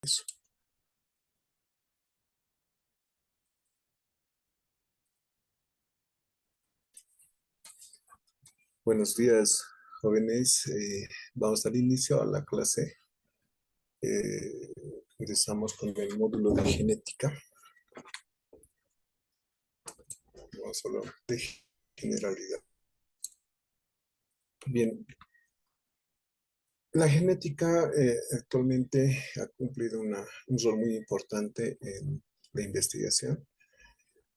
Eso. Buenos días, jóvenes. Vamos a dar inicio a la clase. Eh, Ingresamos con el módulo de genética. Vamos a hablar de generalidad. Bien, la genética actualmente ha cumplido un rol muy importante en la investigación.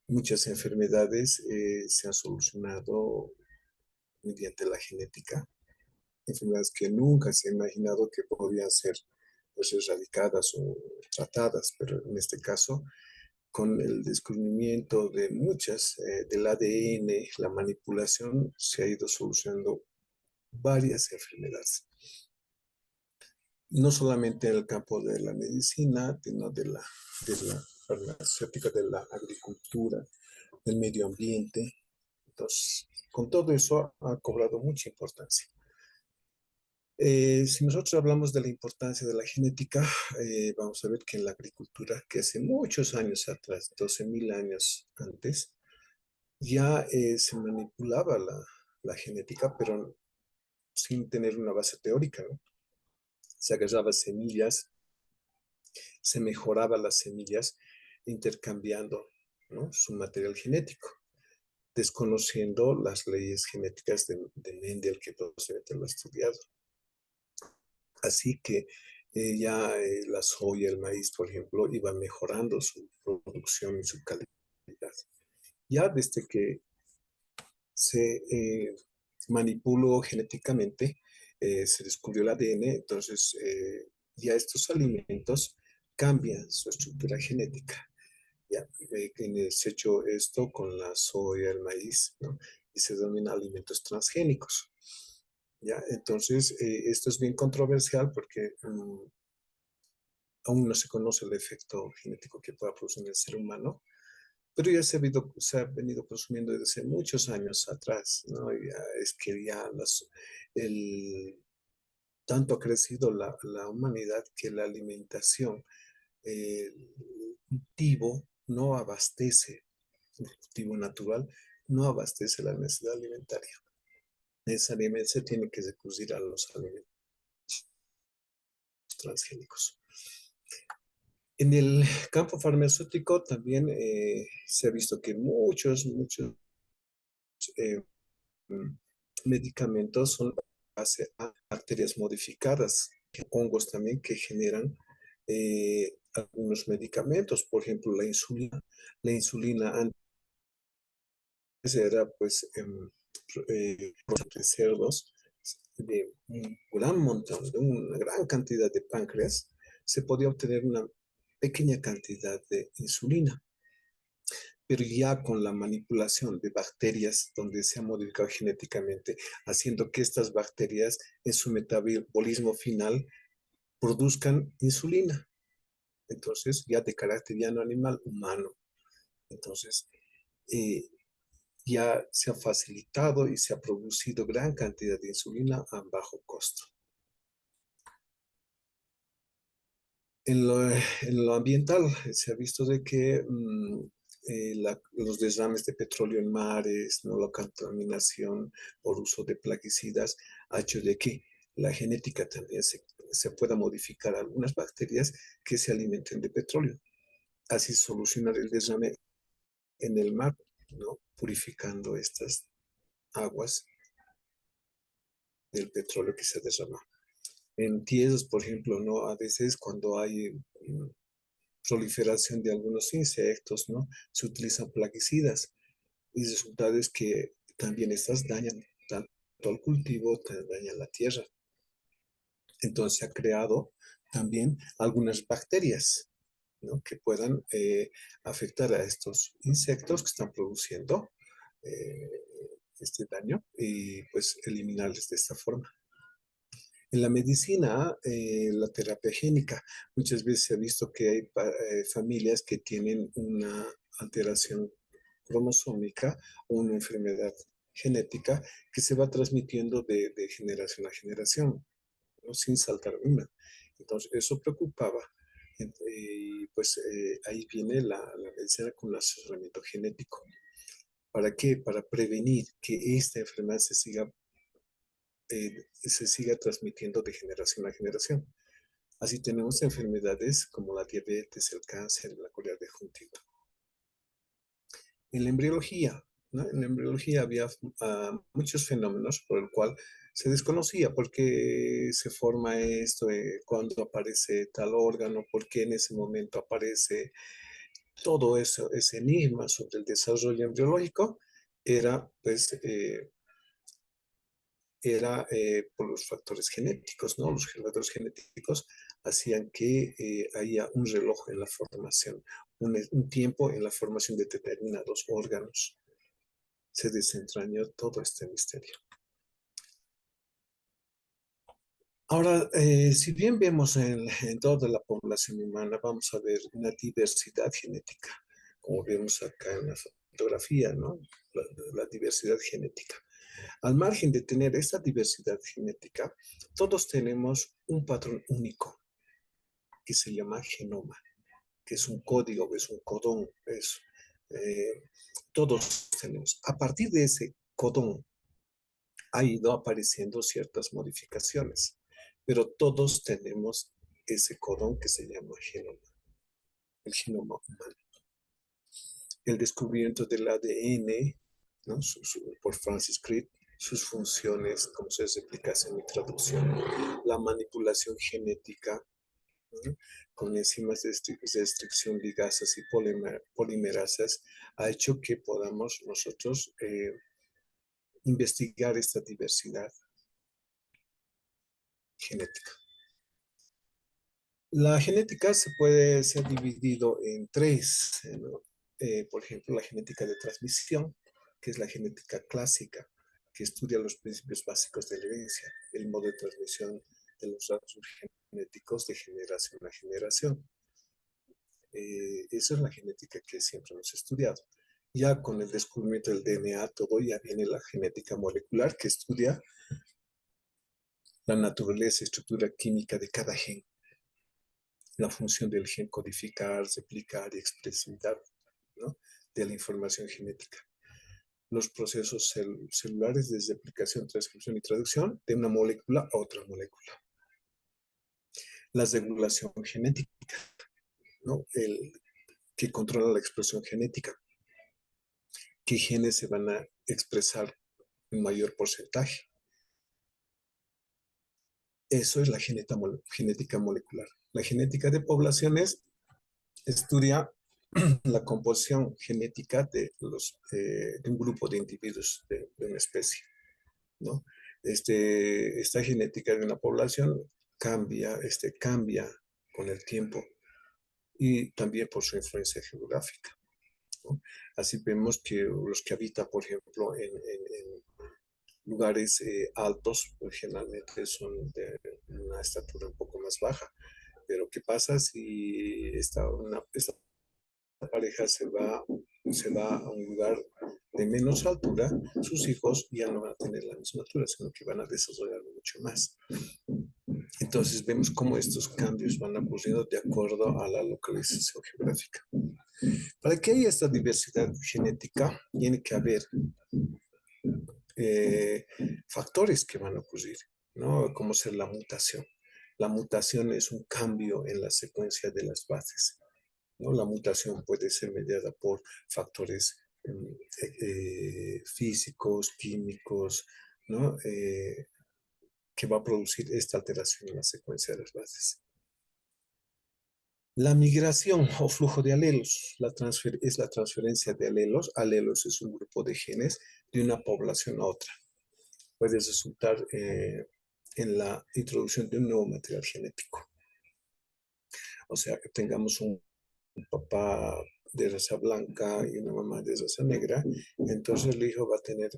Muchas enfermedades se han solucionado mediante la genética. Enfermedades que nunca se ha imaginado que podían ser pues, erradicadas o tratadas, pero en este caso, con el descubrimiento de muchas del ADN, la manipulación, se ha ido solucionando varias enfermedades. No solamente en el campo de la medicina, sino de la farmacéutica, de la agricultura, del medio ambiente. Entonces, con todo eso ha cobrado mucha importancia. Si nosotros hablamos de la importancia de la genética, vamos a ver que en la agricultura, que hace muchos años atrás, 12.000 años antes, ya se manipulaba la genética, pero sin tener una base teórica, ¿no? Se agarraba semillas, se mejoraba las semillas intercambiando, ¿no?, su material genético, desconociendo las leyes genéticas de Mendel, que posiblemente lo ha estudiado. Así que ya la soya, el maíz, por ejemplo, iba mejorando su producción y su calidad. Ya desde que se manipuló genéticamente, se descubrió el ADN, entonces ya estos alimentos cambian su estructura genética. Ya, se ha hecho esto con la soya, el maíz, ¿no? Y se denominan alimentos transgénicos. ¿Ya? Entonces, esto es bien controversial porque aún no se conoce el efecto genético que pueda producir en el ser humano, pero ya se ha venido consumiendo desde hace muchos años atrás, ¿no? Es que ya el, tanto ha crecido la humanidad que la alimentación, el cultivo no abastece, el cultivo natural no abastece la necesidad alimentaria. Necesariamente se tiene que recurrir a los alimentos transgénicos. En el campo farmacéutico también se ha visto que muchos eh, medicamentos son base a bacterias modificadas, hongos también que generan algunos medicamentos, por ejemplo la insulina. La insulina antes era pues de cerdos, de un gran montón, de una gran cantidad de páncreas, se podía obtener una pequeña cantidad de insulina. Pero ya con la manipulación de bacterias donde se ha modificado genéticamente, haciendo que estas bacterias en su metabolismo final produzcan insulina. Entonces, ya de carácter ya no animal, humano. Entonces, eh, ya se ha facilitado y se ha producido gran cantidad de insulina a bajo costo. En lo ambiental se ha visto de que los derrames de petróleo en mares, ¿no?, la contaminación por uso de plaguicidas, ha hecho de que la genética también se pueda modificar algunas bacterias que se alimenten de petróleo. Así solucionar el derrame en el mar, ¿no?, purificando estas aguas del petróleo que se derrama. En tierras, por ejemplo, ¿no?, a veces cuando hay proliferación de algunos insectos, ¿no?, se utilizan plaguicidas y el resultado es que también estas dañan tanto al cultivo, dañan la tierra. Entonces se ha creado también algunas bacterias, ¿no?, que puedan afectar a estos insectos que están produciendo eh, este daño y pues eliminarles de esta forma. En la medicina, la terapia génica, muchas veces se ha visto que hay familias que tienen una alteración cromosómica o una enfermedad genética que se va transmitiendo de generación a generación, ¿no?, sin saltar una. Entonces, eso preocupaba Y pues ahí viene la medicina con el asesoramiento genético. ¿Para qué? Para prevenir que esta enfermedad se siga transmitiendo de generación a generación. Así tenemos enfermedades como la diabetes, el cáncer, la cólera de Huntington. En la embriología, ¿no? En la embriología había muchos fenómenos por el cual se desconocía por qué se forma esto, cuándo aparece tal órgano, por qué en ese momento aparece todo eso, ese enigma sobre el desarrollo embriológico, era pues por los factores genéticos, ¿no? Los factores genéticos hacían que haya un reloj en la formación, un tiempo en la formación de determinados órganos. Se desentrañó todo este misterio. Ahora, si bien vemos en toda la población humana, vamos a ver una diversidad genética, como vemos acá en la fotografía, ¿no? La diversidad genética. Al margen de tener esta diversidad genética, todos tenemos un patrón único que se llama genoma, que es un código, es un codón, eh, todos tenemos. A partir de ese codón ha ido apareciendo ciertas modificaciones, pero todos tenemos ese codón que se llama genoma, el genoma humano. El descubrimiento del ADN, ¿no? Por Francis Crick, sus funciones, como se replicación y traducción, la manipulación genética, ¿no? Con enzimas de restricción, ligasas y polimerasas, ha hecho que podamos nosotros investigar esta diversidad genética. La genética se puede ser dividido en tres, ¿no? Por ejemplo, la genética de transmisión, que es la genética clásica, que estudia los principios básicos de la herencia, el modo de transmisión de los datos genéticos de generación a generación. Esa es la genética que siempre hemos estudiado. Ya con el descubrimiento del DNA, todo ya viene la genética molecular, que estudia la naturaleza y estructura química de cada gen, la función del gen codificar, replicar y expresividad, ¿no? De la información genética. Los procesos celulares de replicación, transcripción y traducción de una molécula a otra molécula. La regulación genética, ¿no? Que controla la expresión genética. ¿Qué genes se van a expresar en mayor porcentaje? Eso es la genética molecular. La genética de poblaciones estudia la composición genética de un grupo de individuos de una especie, ¿no? Esta genética de una población cambia con el tiempo y también por su influencia geográfica, ¿no? Así vemos que los que habitan, por ejemplo, en lugares altos, pues generalmente son de una estatura un poco más baja. Pero ¿qué pasa si esta pareja se va a un lugar de menos altura? Sus hijos ya no van a tener la misma altura, sino que van a desarrollar mucho más. Entonces vemos cómo estos cambios van ocurriendo de acuerdo a la localización geográfica. Para que haya esta diversidad genética, tiene que haber eh, factores que van a ocurrir, ¿no? Como ser la mutación. La mutación es un cambio en la secuencia de las bases, ¿no? La mutación puede ser mediada por factores físicos, químicos, ¿no? Que va a producir esta alteración en la secuencia de las bases. La migración o flujo de alelos es la transferencia de alelos. Alelos es un grupo de genes de una población a otra. Puede resultar en la introducción de un nuevo material genético. O sea, que tengamos un papá de raza blanca y una mamá de raza negra, entonces el hijo va a tener,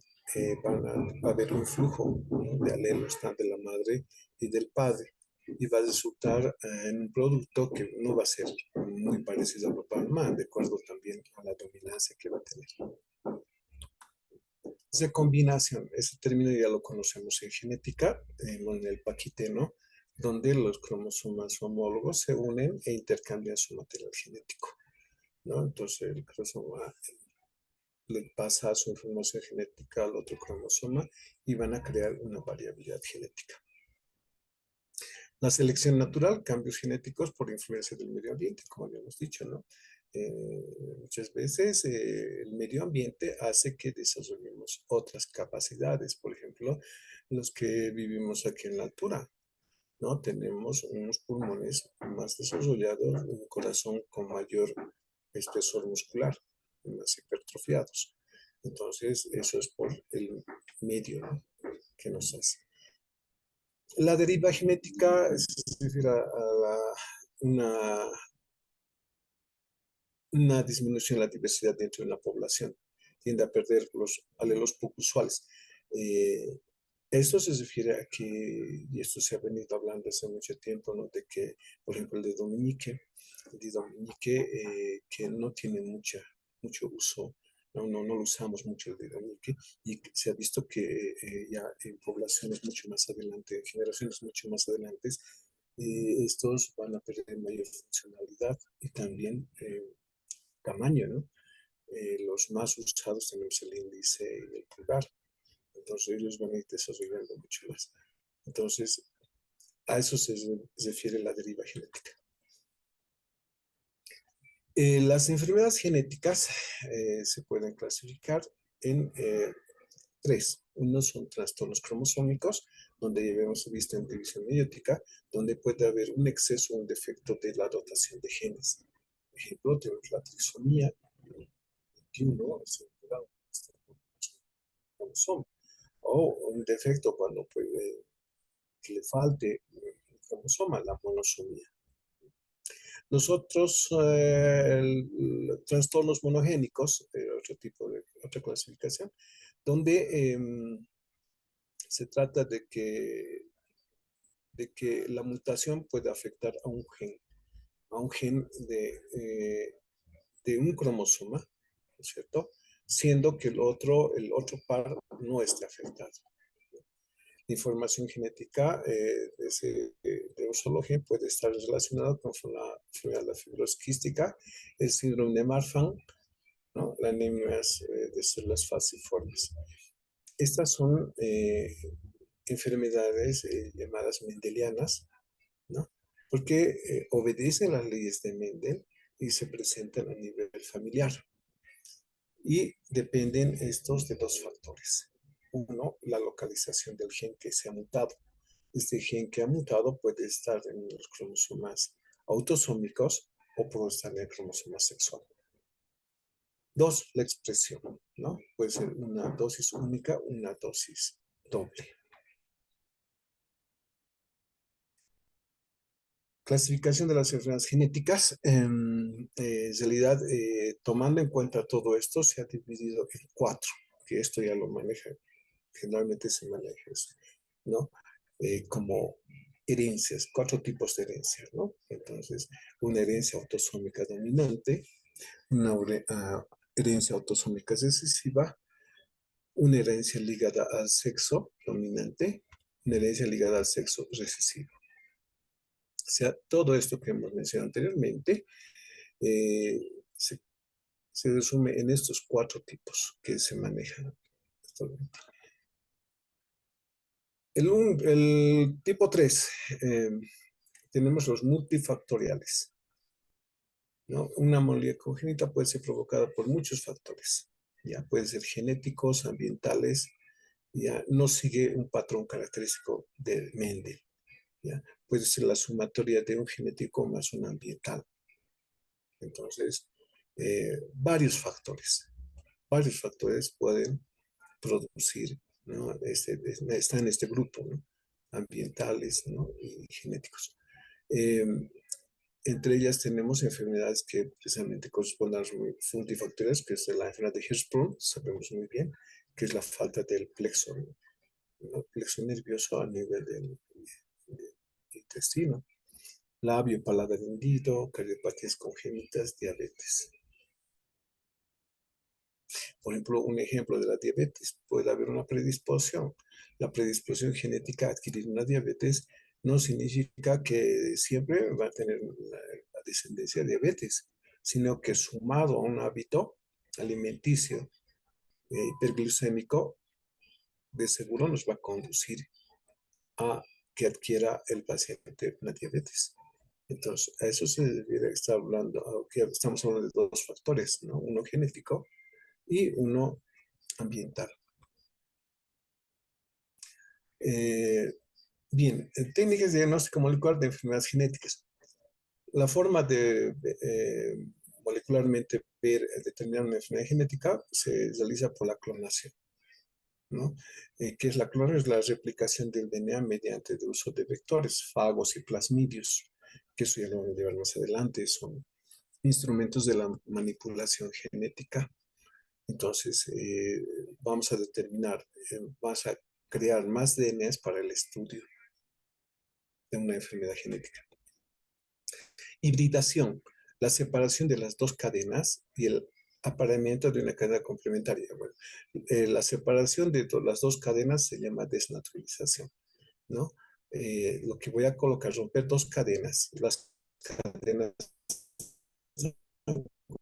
va a haber un flujo, ¿no? De alelos, tanto de la madre y del padre, y va a resultar en un producto que no va a ser muy parecido al papá y mamá, de acuerdo también a la dominancia que va a tener. Recombinación, ese término ya lo conocemos en genética, en el paquete, ¿no? donde los cromosomas homólogos se unen e intercambian su material genético, ¿no? Entonces el cromosoma le pasa su información genética al otro cromosoma y van a crear una variabilidad genética. La selección natural, cambios genéticos por influencia del medio ambiente, como habíamos dicho, ¿no? Muchas veces el medio ambiente hace que desarrollemos otras capacidades. Por ejemplo, los que vivimos aquí en la altura, ¿no? Tenemos unos pulmones más desarrollados, un corazón con mayor espesor muscular, más hipertrofiados. Entonces, eso es por el medio, ¿no? Que nos hace. La deriva genética se refiere a una, una disminución de la diversidad dentro de una población. Tiende a perder los alelos poco usuales. Eh, Esto se refiere a que, y esto se ha venido hablando hace mucho tiempo, ¿no? De que, por ejemplo, el de Dominique, que no tiene mucho uso, no lo usamos mucho el de Dominique, y se ha visto que ya en poblaciones mucho más adelante, en generaciones mucho más adelante, estos van a perder mayor funcionalidad y también tamaño, ¿no? Los más usados tenemos el índice y el pulgar, entonces ellos van a ir desarrollando mucho más. Entonces, a eso se refiere la deriva genética. Las enfermedades genéticas se pueden clasificar en tres. Uno son trastornos cromosómicos, donde ya hemos visto en división meiótica, donde puede haber un exceso o un defecto de la dotación de genes. Por ejemplo, tenemos la trisomía 21, cromosoma, o un defecto cuando puede que le falte un cromosoma, la monosomía. Los otros trastornos monogénicos, otra clasificación, donde se trata de que la mutación puede afectar a un gen de un cromosoma, ¿no es cierto? Siendo que el otro par no esté afectado. La información genética de un solo gen puede estar relacionada con la enfermedad de la fibrosis quística, el síndrome de Marfan, ¿no? La anemia de células falciformes. Estas son enfermedades llamadas mendelianas, ¿no? Porque obedecen las leyes de Mendel y se presentan a nivel familiar. Y dependen estos de dos factores. Uno, la localización del gen que se ha mutado. Este gen que ha mutado puede estar en los cromosomas autosómicos o puede estar en el cromosoma sexual. Dos, la expresión, ¿no? Puede ser una dosis única, una dosis doble. Clasificación de las enfermedades genéticas. En realidad, tomando en cuenta todo esto, se ha dividido en cuatro, que esto ya lo maneja, generalmente se maneja eso, ¿no? Como herencias, cuatro tipos de herencias, ¿no? Entonces, una herencia autosómica dominante, una herencia autosómica recesiva, una herencia ligada al sexo dominante, una herencia ligada al sexo recesivo. O sea, todo esto que hemos mencionado anteriormente eh, se, se resume en estos cuatro tipos que se manejan actualmente. El tipo 3, tenemos los multifactoriales, ¿no? Una anomalía congénita puede ser provocada por muchos factores, ya pueden ser genéticos, ambientales, ya no sigue un patrón característico de Mendel, ya puede ser la sumatoria de un genético más un ambiental. Entonces, varios factores pueden producir, ¿no? Está en este grupo, ¿no? Ambientales, ¿no? Y genéticos. Eh, Entre ellas tenemos enfermedades que precisamente corresponden a las multifactoriales, que es la enfermedad de Hirschsprung, sabemos muy bien, que es la falta del plexo, ¿no? Plexo nervioso a nivel del intestino, labio, paladar hendido, cardiopatías congénitas, diabetes. Por ejemplo, un ejemplo de la diabetes, puede haber una predisposición. La predisposición genética a adquirir una diabetes no significa que siempre va a tener la descendencia de diabetes, sino que sumado a un hábito alimenticio hiperglucémico, de seguro nos va a conducir a que adquiera el paciente una diabetes. Entonces, a eso se debería estar hablando, que estamos hablando de dos factores, ¿no? Uno genético y uno ambiental. Eh, Bien, técnicas de diagnóstico molecular de enfermedades genéticas. La forma de molecularmente ver, determinar una enfermedad genética se realiza por la clonación, ¿no? ¿Qué es la clonación? Es la replicación del DNA mediante el uso de vectores, fagos y plasmidios, que eso ya lo vamos a llevar más adelante, son instrumentos de la manipulación genética. Entonces, vamos a determinar, vamos a crear más DNAs para el estudio de una enfermedad genética. Hibridación, la separación de las dos cadenas y el apareamiento de una cadena complementaria. Bueno, la separación de las dos cadenas se llama desnaturalización, ¿no? Lo que voy a colocar, romper dos cadenas, las cadenas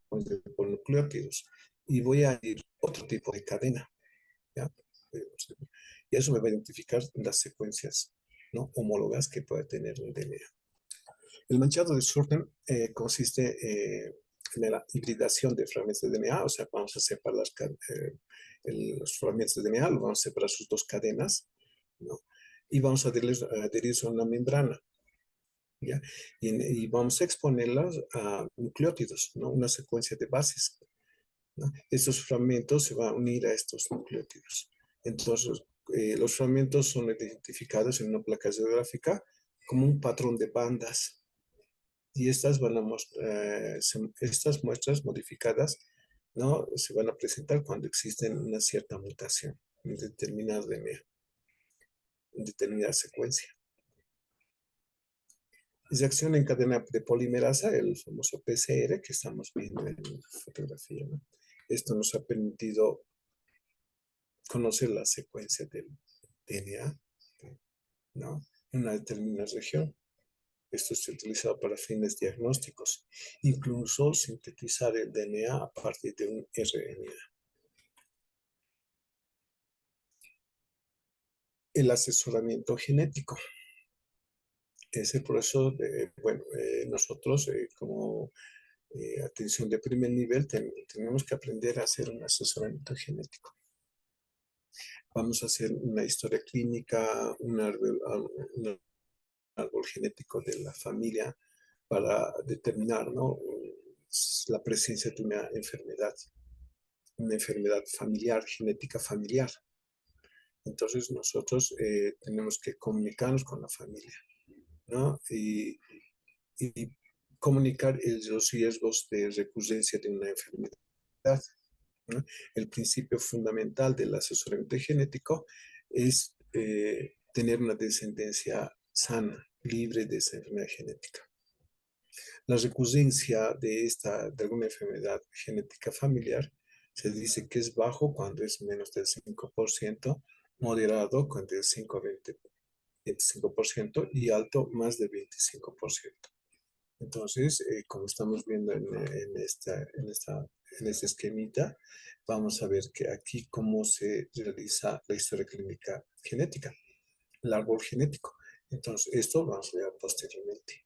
con nucleótidos, y voy a ir otro tipo de cadena, ¿ya? Y eso me va a identificar las secuencias, ¿no?, homólogas que puede tener el DNA. El manchado de Surden consiste en la hibridación de fragmentos de DNA, o sea, vamos a separar los fragmentos de DNA, los vamos a separar sus dos cadenas, ¿no? Y vamos a adherirse a una membrana, ¿ya? Y vamos a exponerlas a nucleótidos, ¿no? Una secuencia de bases, ¿no? Estos fragmentos se van a unir a estos nucleótidos. Entonces, los fragmentos son identificados en una placa geográfica como un patrón de bandas, y estas van a estas muestras modificadas, ¿no?, se van a presentar cuando existen una cierta mutación en determinado DNA, en determinada secuencia. Reacción en cadena de polimerasa, el famoso PCR que estamos viendo en la fotografía, ¿no? Esto nos ha permitido conocer la secuencia del DNA, ¿no?, en una determinada región. Esto se ha utilizado para fines diagnósticos, incluso sintetizar el DNA a partir de un RNA. El asesoramiento genético. Ese proceso, bueno, nosotros como atención de primer nivel tenemos que aprender a hacer un asesoramiento genético. Vamos a hacer una historia clínica, un árbol genético de la familia para determinar, ¿no?, la presencia de una enfermedad familiar, genética familiar. Entonces nosotros tenemos que comunicarnos con la familia, ¿no? Y comunicar los riesgos de recurrencia de una enfermedad, ¿no? El principio fundamental del asesoramiento genético es tener una descendencia sana, libre de esa enfermedad genética. La recurrencia de alguna enfermedad genética familiar se dice que es bajo cuando es menos del 5%, moderado cuando es 5 a 25% y alto más del 25%. Entonces, como estamos viendo en este esquemita, vamos a ver que aquí cómo se realiza la historia clínica genética, el árbol genético. Entonces, esto lo vamos a ver posteriormente.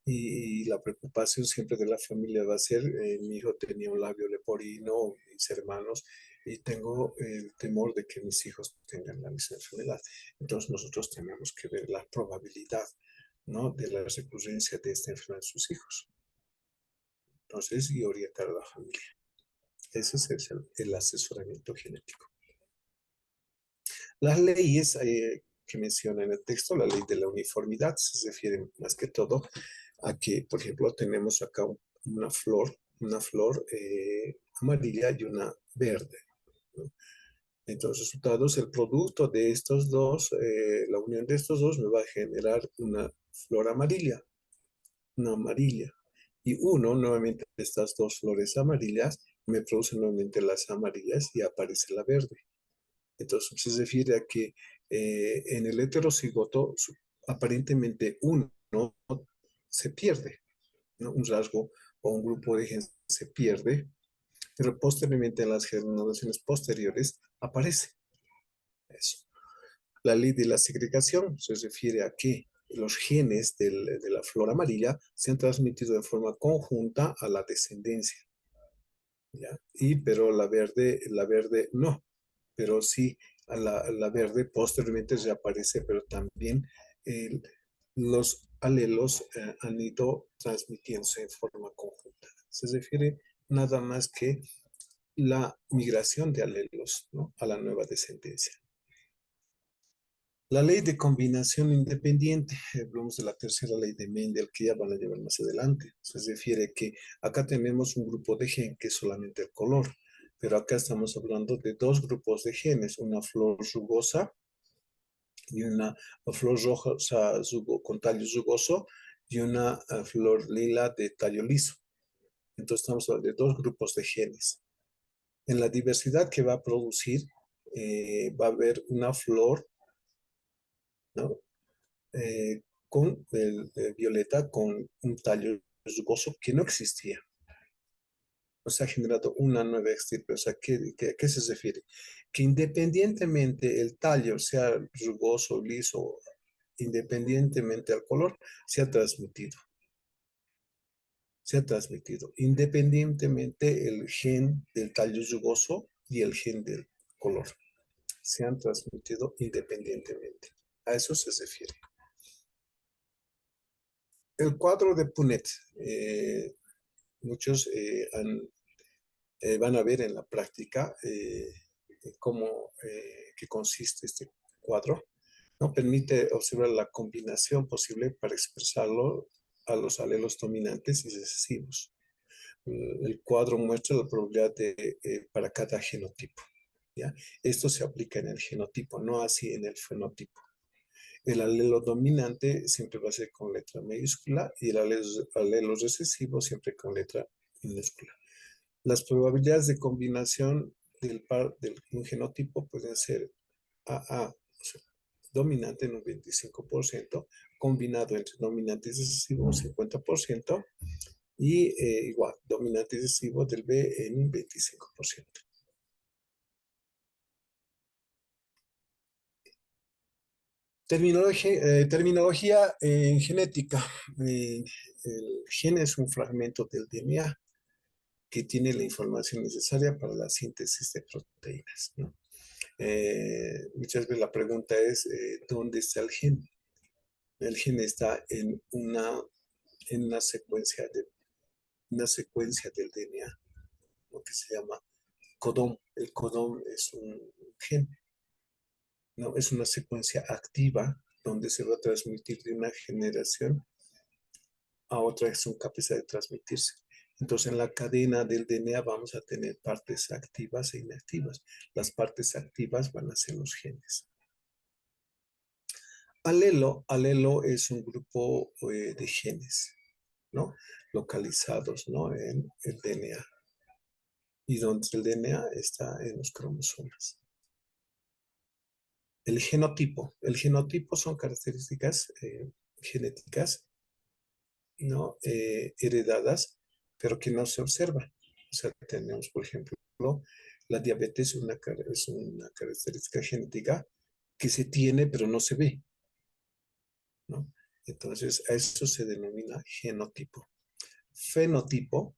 Y la preocupación siempre de la familia va a ser, mi hijo tenía un labio leporino, mis hermanos, y tengo el temor de que mis hijos tengan la misma enfermedad. Entonces nosotros tenemos que ver la probabilidad, ¿no?, de la recurrencia de esta enfermedad en sus hijos. Entonces, y orientar a la familia. Ese es el asesoramiento genético. Las leyes que menciona en el texto, la ley de la uniformidad, se refiere más que todo a que, por ejemplo, tenemos acá una flor amarilla y una verde, ¿no? Entonces, resultados, el producto de estos dos, la unión de estos dos me va a generar una flor amarilla, una amarilla. Y uno, nuevamente, estas dos flores amarillas me producen nuevamente las amarillas y aparece la verde. Entonces, se refiere a que en el heterocigoto aparentemente uno se pierde, ¿no? Un rasgo o un grupo de genes se pierde, pero posteriormente en las generaciones posteriores aparece eso. La ley de la segregación se refiere a que los genes de la flor amarilla se han transmitido de forma conjunta a la descendencia, ¿ya? Pero la verde no, pero sí la verde posteriormente reaparece, pero también el, los alelos han ido transmitiéndose en forma conjunta. Se refiere nada más que la migración de alelos, ¿no? A la nueva descendencia. La ley de combinación independiente, hablamos de la tercera ley de Mendel que ya van a llevar más adelante. Se refiere que acá tenemos un grupo de genes que es solamente el color, pero acá estamos hablando de dos grupos de genes, una flor rugosa y una flor roja, o sea, con tallo rugoso, y una flor lila de tallo liso. Entonces estamos hablando de dos grupos de genes. En la diversidad que va a producir, va a haber una flor, ¿no? Con el violeta con un tallo rugoso que no existía. O sea, ha generado una nueva estirpe. O sea, ¿qué se refiere? Que independientemente el tallo sea rugoso, liso, independientemente al color, se ha transmitido. Se ha transmitido. Independientemente el gen del tallo rugoso y el gen del color. Se han transmitido independientemente. A eso se refiere. El cuadro de Punnett, muchos van a ver en la práctica cómo qué consiste este cuadro. ¿No? Permite observar la combinación posible para expresarlo a los alelos dominantes y recesivos. El cuadro muestra la probabilidad para cada genotipo. ¿Ya? Esto se aplica en el genotipo, no así en el fenotipo. El alelo dominante siempre va a ser con letra mayúscula y el alelo recesivo siempre con letra minúscula. Las probabilidades de combinación del un genotipo pueden ser AA, o sea, dominante en un 25%, combinado entre dominante y recesivo un 50%, y igual, dominante y recesivo del B en un 25%. Terminología en genética. El gen es un fragmento del DNA que tiene la información necesaria para la síntesis de proteínas, ¿no? Muchas veces la pregunta es, ¿dónde está el gen? El gen está en una secuencia del DNA, lo que se llama codón. El codón es un gen, ¿no? Es una secuencia activa donde se va a transmitir de una generación a otra que son capaces de transmitirse. Entonces, en la cadena del DNA vamos a tener partes activas e inactivas. Las partes activas van a ser los genes. Alelo es un grupo de genes, ¿no? Localizados, ¿no? En el DNA. Y donde el DNA está en los cromosomas. El genotipo son características genéticas, ¿no? Heredadas, pero que no se observan. O sea, tenemos, por ejemplo, la diabetes es una característica genética que se tiene, pero no se ve, ¿no? Entonces, a eso se denomina genotipo. Fenotipo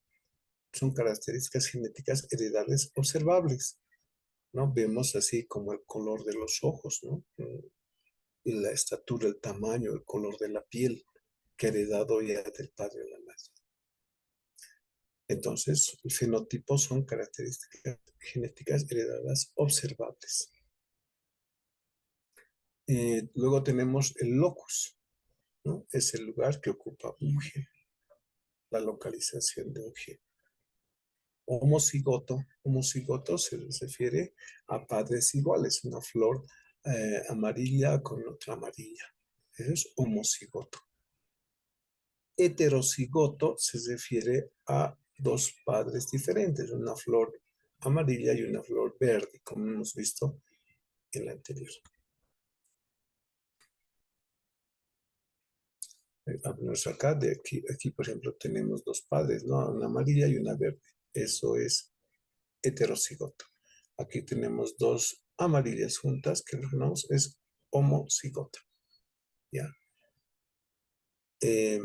son características genéticas heredadas observables, ¿no? Vemos así como el color de los ojos, ¿no? La estatura, el tamaño, el color de la piel, que ha heredado ya del padre o la madre. Entonces, el fenotipo son características genéticas heredadas observables. Luego tenemos el locus, ¿no? Es el lugar que ocupa un gen, la localización de un gen. Homocigoto se refiere a padres iguales, una flor amarilla con otra amarilla. Eso es homocigoto. Heterocigoto se refiere a dos padres diferentes, una flor amarilla y una flor verde, como hemos visto en la anterior. Vámonos acá, aquí, por ejemplo, tenemos dos padres, ¿no? Una amarilla y una verde. Eso es heterocigoto. Aquí tenemos dos amarillas juntas, que llamamos es homocigota, ¿ya? Eh,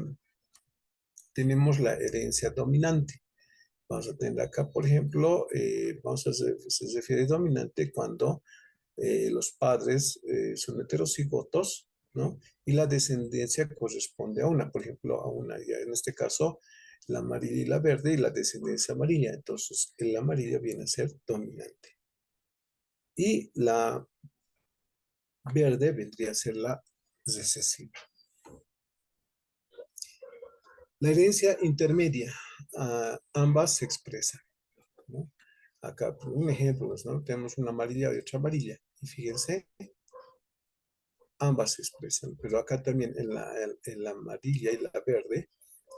tenemos la herencia dominante. Vamos a tener acá, por ejemplo, se refiere dominante cuando los padres son heterocigotos, ¿no? Y la descendencia corresponde a una, por ejemplo, a una, ya en este caso, la amarilla y la verde y la descendencia amarilla. Entonces, el amarilla viene a ser dominante. Y la verde vendría a ser la recesiva. La herencia intermedia, ambas se expresan, ¿no? Acá, por un ejemplo, pues, ¿no? Tenemos una amarilla y otra amarilla. Y fíjense, ambas se expresan, pero acá también en la amarilla y la verde,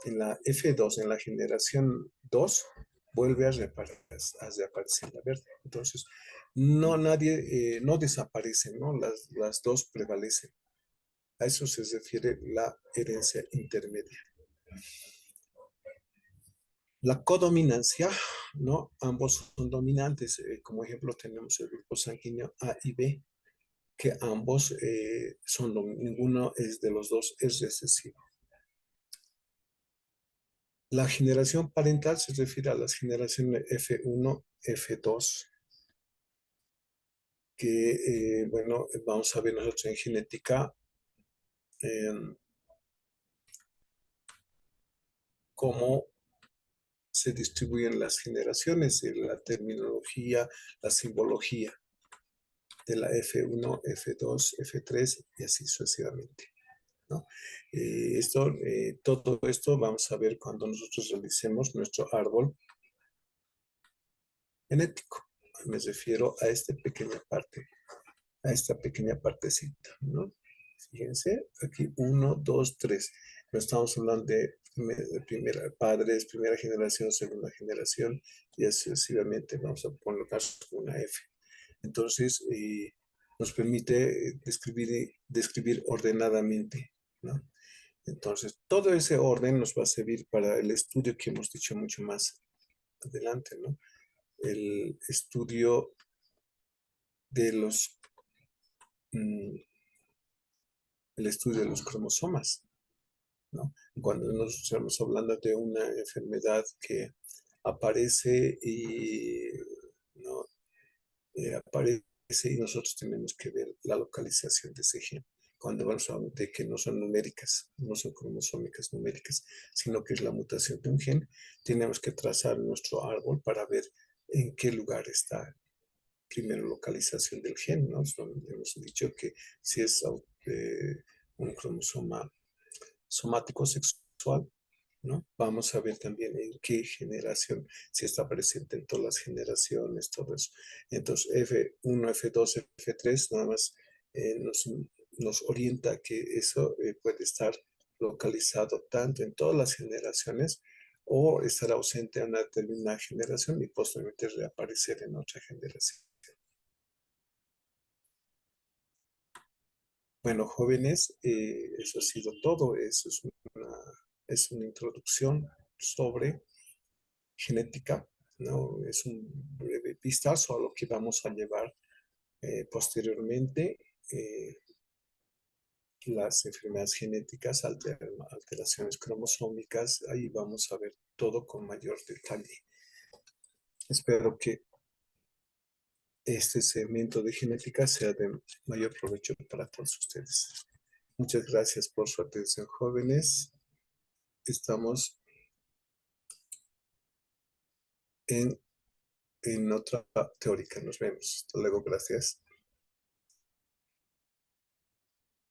en la F2, en la generación 2, vuelve a reaparecer la verde. Entonces, no desaparecen, ¿no? Las dos prevalecen. A eso se refiere la herencia intermedia. La codominancia, ¿no? Ambos son dominantes. Como ejemplo, tenemos el grupo sanguíneo A y B, que ambos ninguno es de los dos es recesivo. La generación parental se refiere a las generaciones F1, F2, que, bueno, vamos a ver nosotros en genética eh, cómo se distribuyen las generaciones, la terminología, la simbología de la F1, F2, F3 y así sucesivamente, ¿no? Todo esto vamos a ver cuando nosotros realicemos nuestro árbol genético. Me refiero a esta pequeña parte, a esta pequeña partecita, ¿no? Fíjense, aquí uno, dos, tres. No estamos hablando de primera, padres, primera generación, segunda generación, y así sucesivamente vamos a poner una F. Entonces, nos permite describir ordenadamente, ¿no? Entonces, todo ese orden nos va a servir para el estudio que hemos dicho mucho más adelante, ¿no? El estudio de los, mm, el estudio de los cromosomas, ¿no? Cuando nos estamos hablando de una enfermedad que aparece y no aparece y nosotros tenemos que ver la localización de ese gen. Cuando vamos a de que no son numéricas, no son cromosómicas numéricas, sino que es la mutación de un gen, tenemos que trazar nuestro árbol para ver en qué lugar está primero localización del gen, ¿no? Hemos dicho que si es un cromosoma somático sexual, ¿no? Vamos a ver también en qué generación, si está presente en todas las generaciones, todo eso. Entonces, F1, F2, F3, nada más nos orienta que eso puede estar localizado tanto en todas las generaciones o estar ausente en una determinada generación y posteriormente reaparecer en otra generación. Bueno, jóvenes, eso ha sido todo. Eso es una introducción sobre genética, ¿no? Es un breve vistazo a lo que vamos a llevar posteriormente. Las enfermedades genéticas, alteraciones cromosómicas, ahí vamos a ver todo con mayor detalle. Espero que este segmento de genética sea de mayor provecho para todos ustedes. Muchas gracias por su atención, jóvenes. Estamos en otra teórica. Nos vemos. Hasta luego. Gracias.